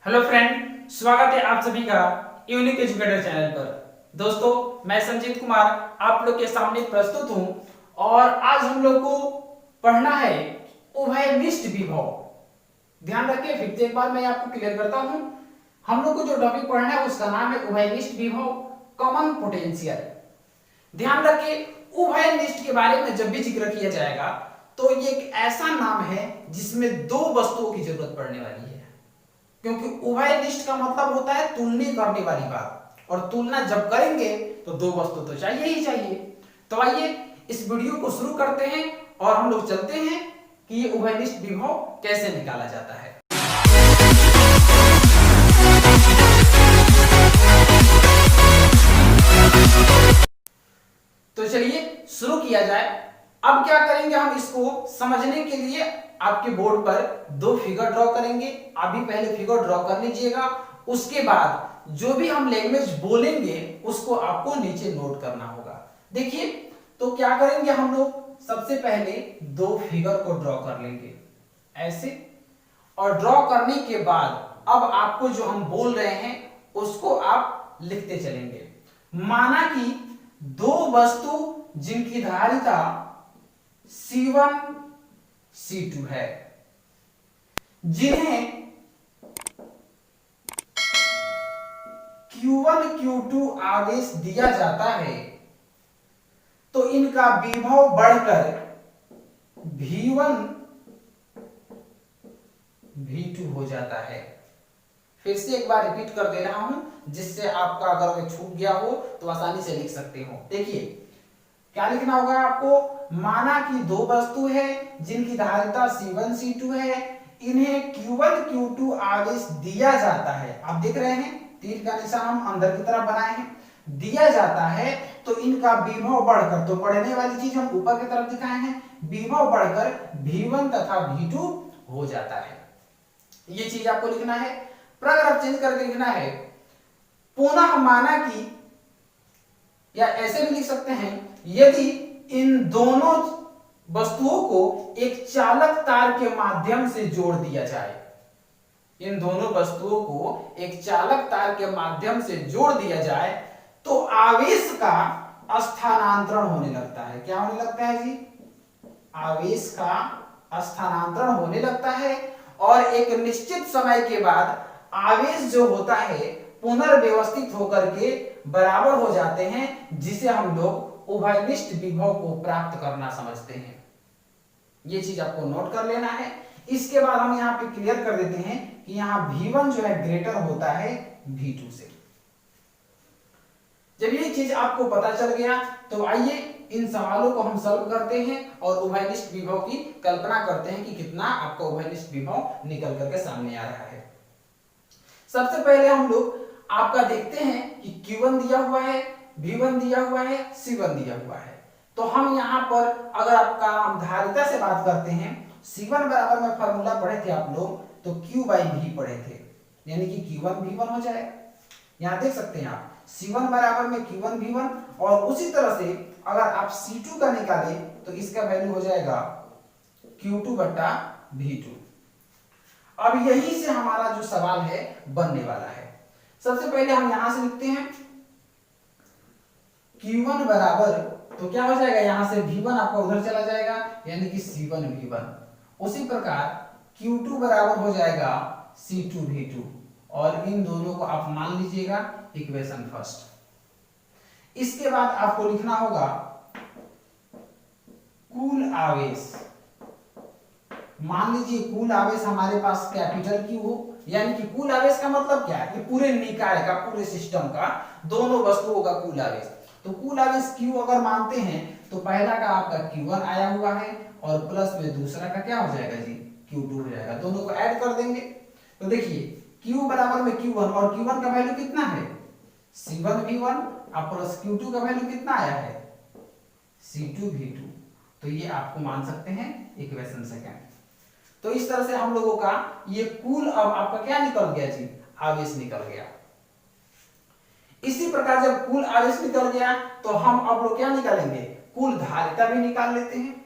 Hello friend, स्वागत है आप सभी का यूनिक एजुकेटर चैनल पर। दोस्तों, मैं संजीत कुमार आप लोग के सामने प्रस्तुत हूं और आज हम लोग को पढ़ना है उभयनिष्ठ विभव। ध्यान रखिए, फिर से एक बार मैं आपको क्लियर करता हूं। हम लोग को जो टॉपिक पढ़ना है उसका नाम है उभयनिष्ठ विभव, कॉमन पोटेंशियल। ध्यान रखिए, उभयनिष्ठ के बारे में जब भी जिक्र किया जाएगा तो ये एक ऐसा नाम है जिसमें दो वस्तुओं की जरूरत पड़ने वाली है, क्योंकि उभयनिष्ठ का मतलब होता है तुलना करने वाली बात, और तुलना जब करेंगे तो दो वस्तु तो चाहिए ही चाहिए। तो आइए इस वीडियो को शुरू करते हैं और हम लोग चलते हैं कि ये उभयनिष्ठ विभव कैसे निकाला जाता है। तो चलिए शुरू किया जाए। अब क्या करेंगे, हम इसको समझने के लिए आपके बोर्ड पर दो फिगर ड्रॉ करेंगे। अभी पहले फिगर ड्रॉ कर लीजिएगा, उसके बाद जो भी हम लैंग्वेज बोलेंगे उसको आपको नीचे नोट करना होगा। देखिए, तो क्या करेंगे हम लोग, सबसे पहले दो फिगर को ड्रॉ कर लेंगे ऐसे, और ड्रॉ करने के बाद अब आपको जो हम बोल रहे हैं उसको आप लिखते चलेंगे। माना कि दो वस्तु जिनकी धारिता C1 C2 है, जिन्हें Q1 Q2 आवेश दिया जाता है, तो इनका विभव बढ़कर V1 V2 हो जाता है। फिर से एक बार रिपीट कर दे रहा हूं, जिससे आपका अगर छूट गया हो तो आसानी से लिख सकते हो। देखिए क्या लिखना होगा आपको, माना कि दो वस्तु है जिनकी धारिता C1 C2 है, इन्हें Q1 Q2 आवेश दिया जाता है। आप देख रहे हैं तीर का निशान हम अंदर की तरफ बनाए हैं, दिया जाता है, तो इनका विभव बढ़कर, तो बढ़ने वाली चीज हम ऊपर की तरफ दिखाए हैं, विभव बढ़कर V1 तथा V2 हो जाता है। ये चीज आपको लिखना है। पैराग्राफ चेंज करके लिखना है, पुनः माना कि, या ऐसे भी लिख सकते हैं, यदि इन दोनों वस्तुओं को एक चालक तार के माध्यम से जोड़ दिया जाए, इन दोनों वस्तुओं को एक चालक तार के माध्यम से जोड़ दिया जाए, तो आवेश का स्थानांतरण होने लगता है। क्या होने लगता है जी? आवेश का स्थानांतरण होने लगता है, और एक निश्चित समय के बाद आवेश जो होता है पुनर्व्यवस्थित होकर के बराबर हो जाते हैं, जिसे हम लोग उभयनिष्ठ विभव को प्राप्त करना समझते हैं। ये चीज आपको नोट कर लेना है। इसके बाद हम यहां पे क्लियर कर देते हैं कि यहां V1 जो है ग्रेटर होता है V2 से। जब ये चीज आपको पता चल गया तो आइए इन सवालों को हम सॉल्व करते हैं और उभयनिष्ठ विभव की कल्पना करते हैं कि कितना आपका उभयनिष्ठ विभव निकल करके सामने आ रहा है। सबसे पहले हम लोग आपका देखते हैं कि Q1 दिया हुआ है, V1 दिया हुआ है, C1 दिया हुआ है। तो हम यहां पर अगर आपका हम धारिता से बात करते हैं, C1 बराबर में फॉर्मूला पढ़े थे आप लोग, तो Q by V पढ़े थे, यानी कि Q1 V1 हो जाएगा। यहां देख सकते हैं आप C1 बराबर में Q1 V1, और उसी तरह से अगर आप C2 का निकालें तो इसका वैल्यू हो जाएगा Q2 बटा V2। अब यही से हमारा जो सवाल है बनने वाला है। सबसे पहले हम यहां से लिखते हैं Q1 बराबर, तो क्या हो जाएगा, यहां से V1 आपका उधर चला जाएगा, यानी कि C1 V1। उसी प्रकार Q2 बराबर हो जाएगा C2 V2, और इन दोनों को आप मान लीजिएगा इक्वेशन फर्स्ट। इसके बाद आपको लिखना होगा कुल आवेश। मान लीजिए कुल आवेश हमारे पास कैपिटल Q हो, यानी कि कुल आवेश का मतलब क्या है, कि पूरे निकाय का, पूरे सिस्टम का, दोनों वस्तुओं का कुल आवेश। तो कुल आवेश Q अगर मानते हैं तो पहला का आपका Q1 आया हुआ है, और प्लस में दूसरा का क्या हो जाएगा जी, Q2 हो जाएगा। दोनों को ऐड कर देंगे तो देखिए Q बराबर में Q1, और Q1 का वैल्यू कितना है C1 V1, और प्लस Q2 का वैल्यू कितना आया है C2 V2। तो ये आपको मान सकते हैं इक्वेशन सेकंड। तो इस तरह से हम लोगों का ये कुल अब आपका क्या निकल गया जी, आवेश निकल गया। इसी प्रकार जब कुल आवेश निकल गया तो हम अब लोग क्या निकालेंगे, कुल धारिता भी निकाल लेते हैं।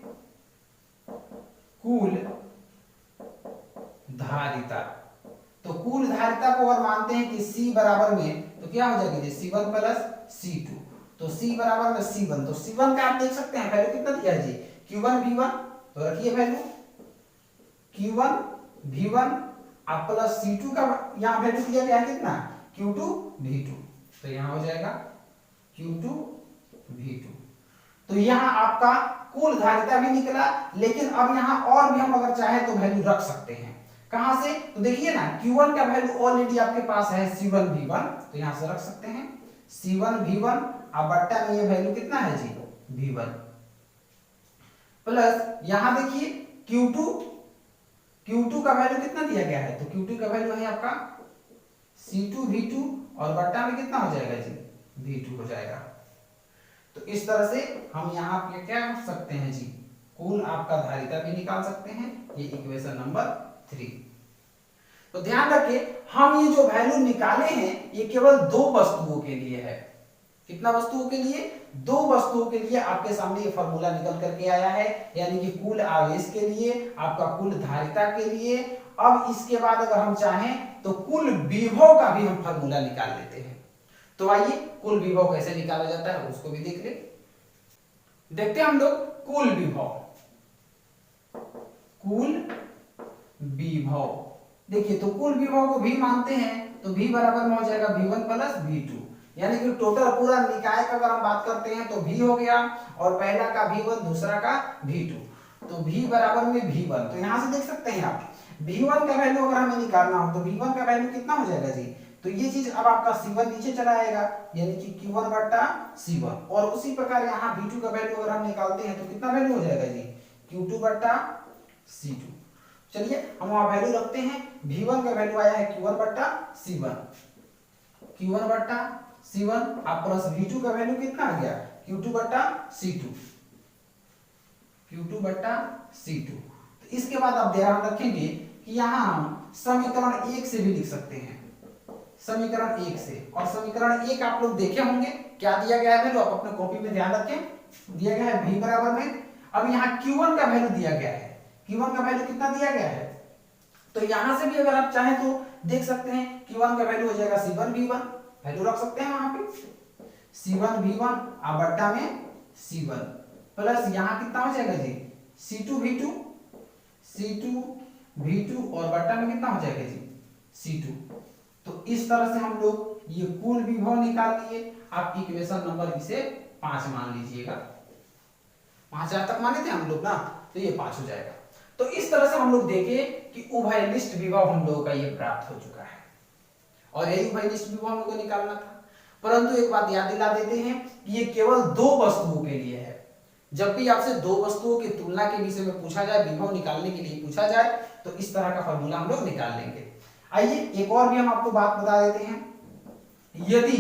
कुल धारिता तो कुल धारिता को अगर मानते हैं कि C बराबर में, तो क्या हो जाएगी जी C1 प्लस C2, तो C बराबर में C1, तो C1 का आप देख सकते हैं वैल्यू कितना दिया है जी Q1 V1, तो रखिए वैल्यू Q1 V1 आप प्लस C2 का यहाँ वैल्यू दिया गया है कितना Q2 V2, तो यहाँ हो जाएगा Q2 V2। तो यहाँ आपका कुल धारिता भी निकला, लेकिन अब यहाँ और भी हम अगर चाहे तो वैल्यू रख सकते हैं। कहां से, तो देखिए ना Q1 का वैल्यू ऑलरेडी आपके पास है C1 V1, तो यहां से रख सकते हैं C1 V1 अब बट्टा में ये वैल्यू कितना है जी V1, प्लस यहां देखिए Q2 का वैल्यू कितना दिया गया है, तो Q2 का वैल्यू है आपका C2 V2 और बट्टा में कितना हो जाएगा जी V2 हो जाएगा। तो इस तरह से हम यहाँ पे क्या कर सकते हैं जी कुल आपका धारिता भी निकाल सकते हैं, ये इक्वेशन नंबर 3। तो ध्यान रखिए हम ये जो वैल्यू निकाले हैं ये केवल दो वस्तुओं के लिए है। कितना वस्तुओं के लिए, दो वस्तुओं के लिए आपके सामने ये फॉर्मूला निकल करके आया है, यानी कि कुल आवेश के लिए, आपका कुल धारिता के लिए। अब इसके बाद अगर हम चाहें तो कुल विभव का भी हम फॉर्मूला निकाल लेते हैं। तो आइए कुल विभव कैसे निकाला जाता है उसको भी देख ले। देखते हैं हम लोग कुल विभव। देखिए तो कुल विभव को V मानते हैं तो V बराबर में हो जाएगा V1 प्लस V2, यानी कि टोटल पूरा निकाय का अगर हम बात करते हैं तो V हो गया और पहला का V1 दूसरा का V2, तो V बराबर में V1। तो यहां से देख सकते हैं आप V1 का वैल्यू अगर हमें निकालना हो तो V1 का वैल्यू कितना हो जाएगा जी, तो ये चीज अब आपका C1 नीचे चला आएगा यानी कि Q1 बटा C1, और उसी प्रकार यहाँ V2 का वैल्यू अगर हम निकालते हैं तो कितना वैल्यू हो जाएगा जी Q2 बटा C2। चलिए हम वहां वैल्यू रखते हैं, V1 का वैल्यू आया है Q1 बटा C1 आप प्लस V2 का वैल्यू कितना आ गया Q2 बटा C2। तो इसके बाद आप ध्यान रखेंगे कि यहाँ हम समीकरण 1 से भी लिख सकते हैं, समीकरण 1 से। और समीकरण 1 आप लोग देखे होंगे क्या दिया गया है वैल्यू, आप अपने कॉपी में ध्यान रखें, दिया गया है V बराबर में, अब यहाँ Q1 का वैल्यू दिया गया है, Q1 का वैल्यू कितना दिया गया है, तो यहां से भी अगर आप चाहें तो देख सकते हैं Q1 का वैल्यू हो जाएगा C1 V1, वैल्यू रख सकते हैं वहां पे C1 V1 अब बट्टा में C1 प्लस यहां कितना हो जाएगा जी C2 V2 और बट्टा में कितना हो जाएगा जी C2। तो इस तरह से हम लोग ये कुल विभव निकाल लिए। आप इक्वेशन नंबर इसे 5 मान लीजिएगा, 5 तक माने थे हम लोग ना, तो ये 5 हो जाएगा। तो इस तरह से हम लोग देखें कि उभयनिष्ठ विभव हम लोगों का ये प्राप्त हो चुका है, और यही उभयनिष्ठ विभव हम लोग को निकालना था। परंतु एक बात याद दिला देते हैं कि ये केवल दो वस्तुओं के लिए है। जब भी आपसे दो वस्तुओं की तुलना के विषय में पूछा जाए, विभव निकालने के लिए पूछा जाए, तो इस तरह का फॉर्मूला हम लोग निकाल लेंगे। आइए एक और भी हम आपको बात बता देते हैं, यदि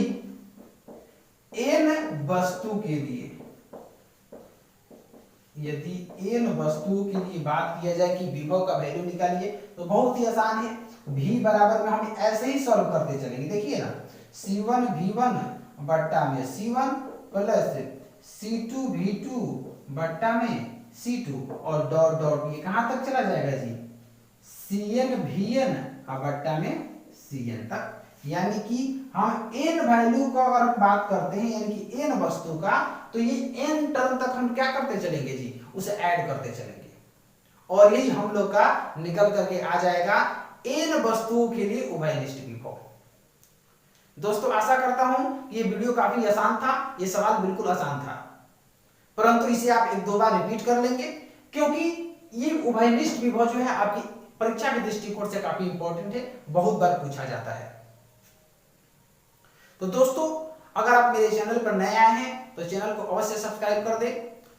n वस्तु के लिए, यदि n वस्तुओं के लिए बात किया जाए कि विभव का वैल्यू निकालिए, तो बहुत ही आसान है। V बराबर में हम ऐसे ही सॉल्व करते चलेंगे, देखिए ना C1 V1 बट्टा में C1 प्लस C2 V2 बट्टा में C2 और डॉट डॉट ये कहां तक चला जाएगा जी Cn Vn बट्टा में Cn तक, यानी कि हम n वैल्यू का अगर हम बात करते हैं यानी कि n वस्तु का, तो ये n टर्म तक हम क्या करते चलेंगे जी उसे ऐड करते चलेंगे, और यही हम लोग का निकल करके आ जाएगा n वस्तुओं के लिए उभयनिष्ठ विभव। दोस्तों आशा करता हूं कि ये वीडियो काफी आसान था, ये सवाल बिल्कुल आसान था, परंतु इसे आप एक दो बार रिपीट कर लेंगे, क्योंकि ये उभयनिष्ठ विभव जो है आपकी परीक्षा के दृष्टिकोण से काफी इंपॉर्टेंट है, बहुत बार पूछा जाता है। तो दोस्तों अगर आप मेरे चैनल पर नए आए हैं तो चैनल को अवश्य सब्सक्राइब कर दें,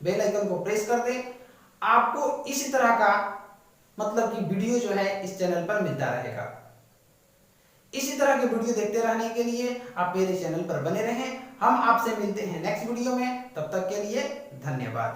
बेल आइकन को प्रेस कर दें। आपको इसी तरह का मतलब कि वीडियो जो है इस चैनल पर मिलता रहेगा। इसी तरह के वीडियो देखते रहने के लिए आप मेरे चैनल पर बने रहें। हम आपसे मिलते हैं नेक्स्ट वीडियो में, तब तक के लिए धन्यवाद।